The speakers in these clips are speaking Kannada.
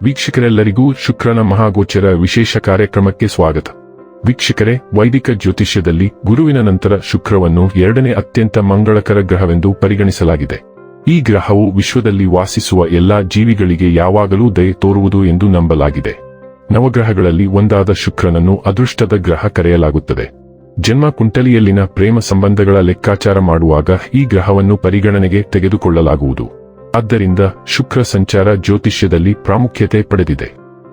ವೀಕ್ಷಕರೆಲ್ಲರಿಗೂ ಶುಕ್ರನ ಮಹಾಗೋಚರ ವಿಶೇಷ ಕಾರ್ಯಕ್ರಮಕ್ಕೆ ಸ್ವಾಗತ. ವೀಕ್ಷಕರೇ, ವೈದಿಕ ಜ್ಯೋತಿಷ್ಯದಲ್ಲಿ ಗುರುವಿನ ನಂತರ ಶುಕ್ರವನ್ನು ಎರಡನೇ ಅತ್ಯಂತ ಮಂಗಳಕರ ಗ್ರಹವೆಂದು ಪರಿಗಣಿಸಲಾಗಿದೆ. ಈ ಗ್ರಹವು ವಿಶ್ವದಲ್ಲಿ ವಾಸಿಸುವ ಎಲ್ಲಾ ಜೀವಿಗಳಿಗೆ ಯಾವಾಗಲೂ ದಯೆ ತೋರುವುದು ಎಂದು ನಂಬಲಾಗಿದೆ. ನವಗ್ರಹಗಳಲ್ಲಿ ಒಂದಾದ ಶುಕ್ರನನ್ನು ಅದೃಷ್ಟದ ಗ್ರಹ ಕರೆಯಲಾಗುತ್ತದೆ. ಜನ್ಮ ಕುಂಡಲಿಯಲ್ಲಿನ ಪ್ರೇಮ ಸಂಬಂಧಗಳ ಲೆಕ್ಕಾಚಾರ ಮಾಡುವಾಗ ಈ ಗ್ರಹವನ್ನು ಪರಿಗಣನೆಗೆ ತೆಗೆದುಕೊಳ್ಳಲಾಗುವುದು. ಆದ್ದರಿಂದ ಶುಕ್ರ ಸಂಚಾರ ಜ್ಯೋತಿಷ್ಯದಲ್ಲಿ ಪ್ರಾಮುಖ್ಯತೆ ಪಡೆದಿದೆ.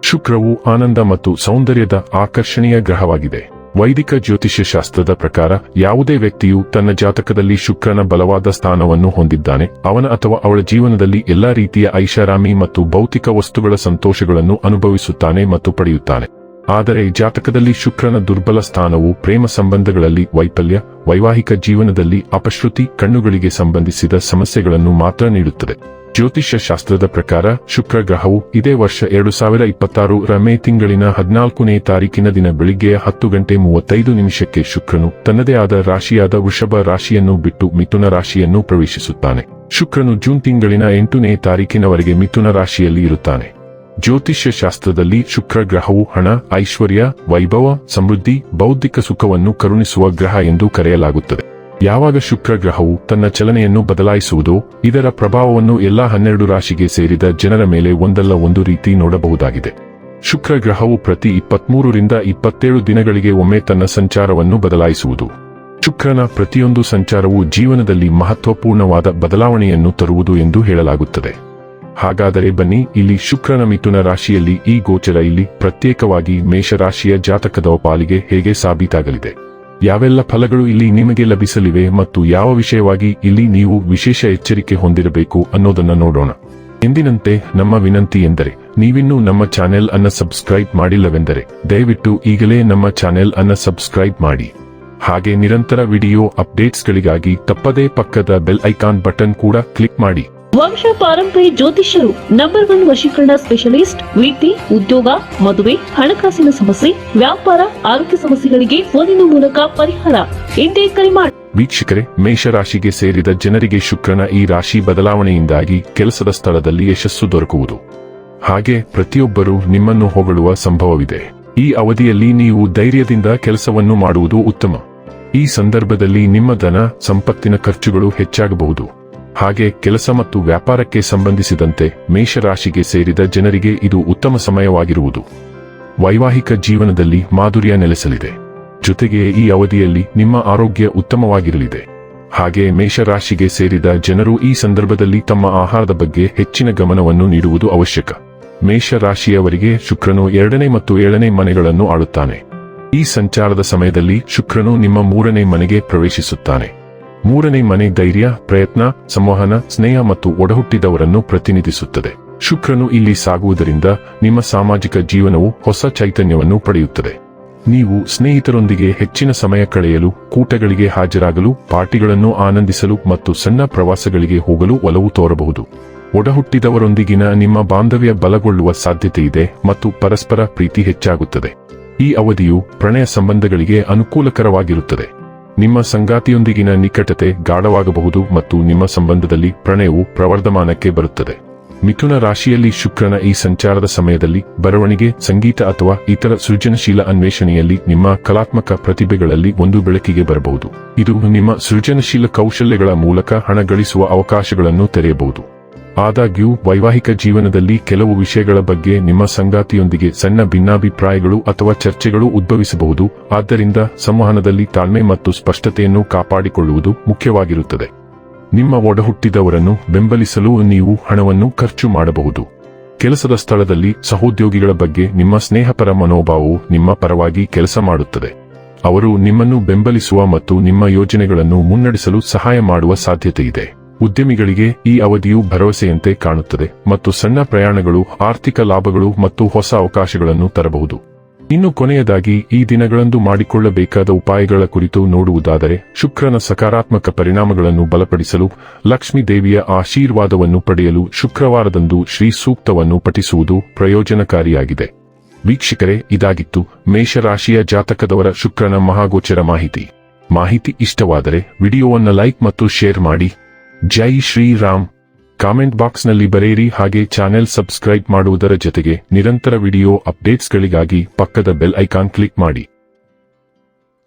ಶುಕ್ರವು ಆನಂದ ಮತ್ತು ಸೌಂದರ್ಯದ ಆಕರ್ಷಣೀಯ ಗ್ರಹವಾಗಿದೆ. ವೈದಿಕ ಜ್ಯೋತಿಷ್ಯ ಶಾಸ್ತ್ರದ ಪ್ರಕಾರ ಯಾವುದೇ ವ್ಯಕ್ತಿಯು ತನ್ನ ಜಾತಕದಲ್ಲಿ ಶುಕ್ರನ ಬಲವಾದ ಸ್ಥಾನವನ್ನು ಹೊಂದಿದ್ದಾನೆ, ಅವನ ಅಥವಾ ಅವಳ ಜೀವನದಲ್ಲಿ ಎಲ್ಲಾ ರೀತಿಯ ಐಷಾರಾಮಿ ಮತ್ತು ಭೌತಿಕ ವಸ್ತುಗಳ ಸಂತೋಷಗಳನ್ನು ಅನುಭವಿಸುತ್ತಾನೆ ಮತ್ತು ಪಡೆಯುತ್ತಾನೆ. ಆದರೆ ಜಾತಕದಲ್ಲಿ ಶುಕ್ರನ ದುರ್ಬಲ ಸ್ಥಾನವು ಪ್ರೇಮ ಸಂಬಂಧಗಳಲ್ಲಿ ವೈಫಲ್ಯ, ವೈವಾಹಿಕ ಜೀವನದಲ್ಲಿ ಅಪಶ್ರುತಿ, ಕಣ್ಣುಗಳಿಗೆ ಸಂಬಂಧಿಸಿದ ಸಮಸ್ಯೆಗಳನ್ನು ಮಾತ್ರ ನೀಡುತ್ತದೆ. ಜ್ಯೋತಿಷ್ಯ ಶಾಸ್ತ್ರದ ಪ್ರಕಾರ ಶುಕ್ರ ಗ್ರಹವು ಇದೇ ವರ್ಷ 2026 ಮೇ ತಿಂಗಳಿನ 14ನೇ ತಾರೀಕಿನ ದಿನ ಬೆಳಿಗ್ಗೆ 10:35 ಶುಕ್ರನು ತನ್ನದೇ ಆದ ರಾಶಿಯಾದ ವೃಷಭ ರಾಶಿಯನ್ನು ಬಿಟ್ಟು ಮಿಥುನ ರಾಶಿಯನ್ನು ಪ್ರವೇಶಿಸುತ್ತಾನೆ. ಶುಕ್ರನು ಜೂನ್ ತಿಂಗಳಿನ 8ನೇ ತಾರೀಕಿನವರೆಗೆ ಮಿಥುನ ರಾಶಿಯಲ್ಲಿ ಇರುತ್ತಾನೆ. ಜ್ಯೋತಿಷ್ಯ ಶಾಸ್ತ್ರದಲ್ಲಿ ಶುಕ್ರ ಗ್ರಹವು ಹಣ, ಐಶ್ವರ್ಯ, ವೈಭವ, ಸಮೃದ್ಧಿ, ಬೌದ್ಧಿಕ ಸುಖವನ್ನು ಕರುಣಿಸುವ ಗ್ರಹ ಎಂದು ಕರೆಯಲಾಗುತ್ತದೆ. ಯಾವಾಗ ಶುಕ್ರ ಗ್ರಹವು ತನ್ನ ಚಲನೆಯನ್ನು ಬದಲಾಯಿಸುವುದೋ ಇದರ ಪ್ರಭಾವವನ್ನು ಎಲ್ಲಾ 12 ರಾಶಿಗೆ ಸೇರಿದ ಜನರ ಮೇಲೆ ಒಂದಲ್ಲ ಒಂದು ರೀತಿ ನೋಡಬಹುದಾಗಿದೆ. ಶುಕ್ರ ಗ್ರಹವು ಪ್ರತಿ 23 ರಿಂದ 27 ದಿನಗಳಿಗೆ ಒಮ್ಮೆ ತನ್ನ ಸಂಚಾರವನ್ನು ಬದಲಾಯಿಸುವುದು. ಶುಕ್ರನ ಪ್ರತಿಯೊಂದು ಸಂಚಾರವು ಜೀವನದಲ್ಲಿ ಮಹತ್ವಪೂರ್ಣವಾದ ಬದಲಾವಣೆಯನ್ನು ತರುವುದು ಎಂದು ಹೇಳಲಾಗುತ್ತದೆ. ಹಾಗಾದರೆ ಬನ್ನಿ, ಇಲ್ಲಿ ಶುಕ್ರನ ಮಿಥುನ ರಾಶಿಯಲ್ಲಿ ಈ ಗೋಚರ ಇಲ್ಲಿ ಪ್ರತ್ಯೇಕವಾಗಿ ಮೇಷರಾಶಿಯ ಜಾತಕದ ಪಾಲಿಗೆ ಹೇಗೆ ಸಾಬೀತಾಗಲಿದೆ, ಯಾವೆಲ್ಲ ಫಲಗಳು ಇಲ್ಲಿ ನಿಮಗೆ ಲಭಿಸಲಿವೆ ಮತ್ತು ಯಾವ ವಿಷಯವಾಗಿ ಇಲ್ಲಿ ನೀವು ವಿಶೇಷ ಎಚ್ಚರಿಕೆ ಹೊಂದಿರಬೇಕು ಅನ್ನೋದನ್ನ ನೋಡೋಣ. ಎಂದಿನಂತೆ ನಮ್ಮ ವಿನಂತಿ ಎಂದರೆ, ನೀವಿನ್ನೂ ನಮ್ಮ ಚಾನೆಲ್ ಅನ್ನು ಸಬ್ಸ್ಕ್ರೈಬ್ ಮಾಡಿಲ್ಲವೆಂದರೆ ದಯವಿಟ್ಟು ಈಗಲೇ ನಮ್ಮ ಚಾನೆಲ್ ಅನ್ನು ಸಬ್ಸ್ಕ್ರೈಬ್ ಮಾಡಿ. ಹಾಗೆ ನಿರಂತರ ವಿಡಿಯೋ ಅಪ್ಡೇಟ್ಸ್ಗಳಿಗಾಗಿ ತಪ್ಪದೇ ಪಕ್ಕದ ಬೆಲ್ ಐಕಾನ್ ಬಟನ್ ಕೂಡ ಕ್ಲಿಕ್ ಮಾಡಿ. ವಂಶ ಪಾರಂಪರ್ಯ ಜ್ಯೋತಿಷ್ಯರು ನಂಬರ್ 1 ವಶೀಕರಣ ಸ್ಪೆಷಲಿಸ್ಟ್. ವೃತ್ತಿ, ಉದ್ಯೋಗ, ಮದುವೆ, ಹಣಕಾಸಿನ ಸಮಸ್ಯೆ, ವ್ಯಾಪಾರ, ಆರೋಗ್ಯ ಸಮಸ್ಯೆಗಳಿಗೆ ಫೋನಿನ ಮೂಲಕ ಪರಿಹಾರ. ಇಂದೇ ಕರೆ ಮಾಡಿ. ವೀಕ್ಷಕರೇ, ಮೇಷರಾಶಿಗೆ ಸೇರಿದ ಜನರಿಗೆ ಶುಕ್ರನ ಈ ರಾಶಿ ಬದಲಾವಣೆಯಿಂದಾಗಿ ಕೆಲಸದ ಸ್ಥಳದಲ್ಲಿ ಯಶಸ್ಸು ದೊರಕುವುದು. ಹಾಗೆ ಪ್ರತಿಯೊಬ್ಬರೂ ನಿಮ್ಮನ್ನು ಹೊಗಳುವ ಸಂಭವವಿದೆ. ಈ ಅವಧಿಯಲ್ಲಿ ನೀವು ಧೈರ್ಯದಿಂದ ಕೆಲಸವನ್ನು ಮಾಡುವುದು ಉತ್ತಮ. ಈ ಸಂದರ್ಭದಲ್ಲಿ ನಿಮ್ಮ ಧನ, ಸಂಪತ್ತಿನ ಖರ್ಚುಗಳು ಹೆಚ್ಚಾಗಬಹುದು. ಹಾಗೆ ಕೆಲಸ ಮತ್ತು ವ್ಯಾಪಾರಕ್ಕೆ ಸಂಬಂಧಿಸಿದಂತೆ ಮೇಷರಾಶಿಗೆ ಸೇರಿದ ಜನರಿಗೆ ಇದು ಉತ್ತಮ ಸಮಯವಾಗಿರುವುದು. ವೈವಾಹಿಕ ಜೀವನದಲ್ಲಿ ಮಾಧುರ್ಯ ನೆಲೆಸಲಿದೆ. ಜೊತೆಗೆ ಈ ಅವಧಿಯಲ್ಲಿ ನಿಮ್ಮ ಆರೋಗ್ಯ ಉತ್ತಮವಾಗಿರಲಿದೆ. ಹಾಗೆ ಮೇಷರಾಶಿಗೆ ಸೇರಿದ ಜನರು ಈ ಸಂದರ್ಭದಲ್ಲಿ ತಮ್ಮ ಆಹಾರದ ಬಗ್ಗೆ ಹೆಚ್ಚಿನ ಗಮನವನ್ನು ನೀಡುವುದು ಅವಶ್ಯಕ. ಮೇಷರಾಶಿಯವರಿಗೆ ಶುಕ್ರನು 2ನೇ ಮತ್ತು 7ನೇ ಮನೆಗಳನ್ನು ಆಳುತ್ತಾನೆ. ಈ ಸಂಚಾರದ ಸಮಯದಲ್ಲಿ ಶುಕ್ರನು ನಿಮ್ಮ 3ನೇ ಮನೆಗೆ ಪ್ರವೇಶಿಸುತ್ತಾನೆ. 3ನೇ ಮನೆ ಧೈರ್ಯ, ಪ್ರಯತ್ನ, ಸಂವಹನ, ಸ್ನೇಹ ಮತ್ತು ಒಡಹುಟ್ಟಿದವರನ್ನು ಪ್ರತಿನಿಧಿಸುತ್ತದೆ. ಶುಕ್ರನು ಇಲ್ಲಿ ಸಾಗುವುದರಿಂದ ನಿಮ್ಮ ಸಾಮಾಜಿಕ ಜೀವನವು ಹೊಸ ಚೈತನ್ಯವನ್ನು ಪಡೆಯುತ್ತದೆ. ನೀವು ಸ್ನೇಹಿತರೊಂದಿಗೆ ಹೆಚ್ಚಿನ ಸಮಯ ಕಳೆಯಲು, ಕೂಟಗಳಿಗೆ ಹಾಜರಾಗಲು, ಪಾರ್ಟಿಗಳನ್ನು ಆನಂದಿಸಲು ಮತ್ತು ಸಣ್ಣ ಪ್ರವಾಸಗಳಿಗೆ ಹೋಗಲು ಒಲವು ತೋರಬಹುದು. ಒಡಹುಟ್ಟಿದವರೊಂದಿಗಿನ ನಿಮ್ಮ ಬಾಂಧವ್ಯ ಬಲಗೊಳ್ಳುವ ಸಾಧ್ಯತೆಯಿದೆ ಮತ್ತು ಪರಸ್ಪರ ಪ್ರೀತಿ ಹೆಚ್ಚಾಗುತ್ತದೆ. ಈ ಅವಧಿಯು ಪ್ರಣಯ ಸಂಬಂಧಗಳಿಗೆ ಅನುಕೂಲಕರವಾಗಿರುತ್ತದೆ. ನಿಮ್ಮ ಸಂಗಾತಿಯೊಂದಿಗಿನ ನಿಕಟತೆ ಗಾಢವಾಗಬಹುದು ಮತ್ತು ನಿಮ್ಮ ಸಂಬಂಧದಲ್ಲಿ ಪ್ರಣಯವು ಪ್ರವರ್ಧಮಾನಕ್ಕೆ ಬರುತ್ತದೆ. ಮಿಥುನ ರಾಶಿಯಲ್ಲಿ ಶುಕ್ರನ ಈ ಸಂಚಾರದ ಸಮಯದಲ್ಲಿ ಬರವಣಿಗೆ, ಸಂಗೀತ ಅಥವಾ ಇತರ ಸೃಜನಶೀಲ ಅನ್ವೇಷಣೆಯಲ್ಲಿ ನಿಮ್ಮ ಕಲಾತ್ಮಕ ಪ್ರತಿಭೆಗಳಲ್ಲಿ ಒಂದು ಬೆಳಕಿಗೆ ಬರಬಹುದು. ಇದು ನಿಮ್ಮ ಸೃಜನಶೀಲ ಕೌಶಲ್ಯಗಳ ಮೂಲಕ ಹಣ ಗಳಿಸುವ ಅವಕಾಶಗಳನ್ನು ತೆರೆಯಬಹುದು. ಆದಾಗ್ಯೂ ವೈವಾಹಿಕ ಜೀವನದಲ್ಲಿ ಕೆಲವು ವಿಷಯಗಳ ಬಗ್ಗೆ ನಿಮ್ಮ ಸಂಗಾತಿಯೊಂದಿಗೆ ಸಣ್ಣ ಭಿನ್ನಾಭಿಪ್ರಾಯಗಳು ಅಥವಾ ಚರ್ಚೆಗಳು ಉದ್ಭವಿಸಬಹುದು. ಆದ್ದರಿಂದ ಸಂವಹನದಲ್ಲಿ ತಾಳ್ಮೆ ಮತ್ತು ಸ್ಪಷ್ಟತೆಯನ್ನು ಕಾಪಾಡಿಕೊಳ್ಳುವುದು ಮುಖ್ಯವಾಗಿರುತ್ತದೆ. ನಿಮ್ಮ ಒಡಹುಟ್ಟಿದವರನ್ನು ಬೆಂಬಲಿಸಲು ನೀವು ಹಣವನ್ನು ಖರ್ಚು ಮಾಡಬಹುದು. ಕೆಲಸದ ಸ್ಥಳದಲ್ಲಿ ಸಹೋದ್ಯೋಗಿಗಳ ಬಗ್ಗೆ ನಿಮ್ಮ ಸ್ನೇಹಪರ ಮನೋಭಾವವು ನಿಮ್ಮ ಪರವಾಗಿ ಕೆಲಸ ಮಾಡುತ್ತದೆ. ಅವರು ನಿಮ್ಮನ್ನು ಬೆಂಬಲಿಸುವ ಮತ್ತು ನಿಮ್ಮ ಯೋಜನೆಗಳನ್ನು ಮುನ್ನಡೆಸಲು ಸಹಾಯ ಮಾಡುವ ಸಾಧ್ಯತೆಯಿದೆ. ಉದ್ಯಮಿಗಳಿಗೆ ಈ ಅವಧಿಯು ಭರವಸೆಯಂತೆ ಕಾಣುತ್ತದೆ ಮತ್ತು ಸಣ್ಣ ಪ್ರಯಾಣಗಳು, ಆರ್ಥಿಕ ಲಾಭಗಳು ಮತ್ತು ಹೊಸ ಅವಕಾಶಗಳನ್ನು ತರಬಹುದು. ಇನ್ನು ಕೊನೆಯದಾಗಿ ಈ ದಿನಗಳಂದು ಮಾಡಿಕೊಳ್ಳಬೇಕಾದ ಉಪಾಯಗಳ ಕುರಿತು ನೋಡುವುದಾದರೆ, ಶುಕ್ರನ ಸಕಾರಾತ್ಮಕ ಪರಿಣಾಮಗಳನ್ನು ಬಲಪಡಿಸಲು, ಲಕ್ಷ್ಮೀ ದೇವಿಯ ಆಶೀರ್ವಾದವನ್ನು ಪಡೆಯಲು ಶುಕ್ರವಾರದಂದು ಶ್ರೀ ಸೂಕ್ತವನ್ನು ಪಠಿಸುವುದು ಪ್ರಯೋಜನಕಾರಿಯಾಗಿದೆ. ವೀಕ್ಷಕರೇ, ಇದಾಗಿತ್ತು ಮೇಷರಾಶಿಯ ಜಾತಕದವರ ಶುಕ್ರನ ಮಹಾಗೋಚರ ಮಾಹಿತಿ ಇಷ್ಟವಾದರೆ ವಿಡಿಯೋವನ್ನು ಲೈಕ್ ಮತ್ತು ಶೇರ್ ಮಾಡಿ. ಜೈ ಶ್ರೀರಾಮ್. ಕಾಮೆಂಟ್ ಬಾಕ್ಸ್ನಲ್ಲಿ ಬರೆಯಿರಿ. ಹಾಗೆ ಚಾನೆಲ್ ಸಬ್ಸ್ಕ್ರೈಬ್ ಮಾಡುವುದರ ಜೊತೆಗೆ ನಿರಂತರ ವಿಡಿಯೋ ಅಪ್ಡೇಟ್ಸ್ಗಳಿಗಾಗಿ ಪಕ್ಕದ ಬೆಲ್ ಐಕಾನ್ ಕ್ಲಿಕ್ ಮಾಡಿ.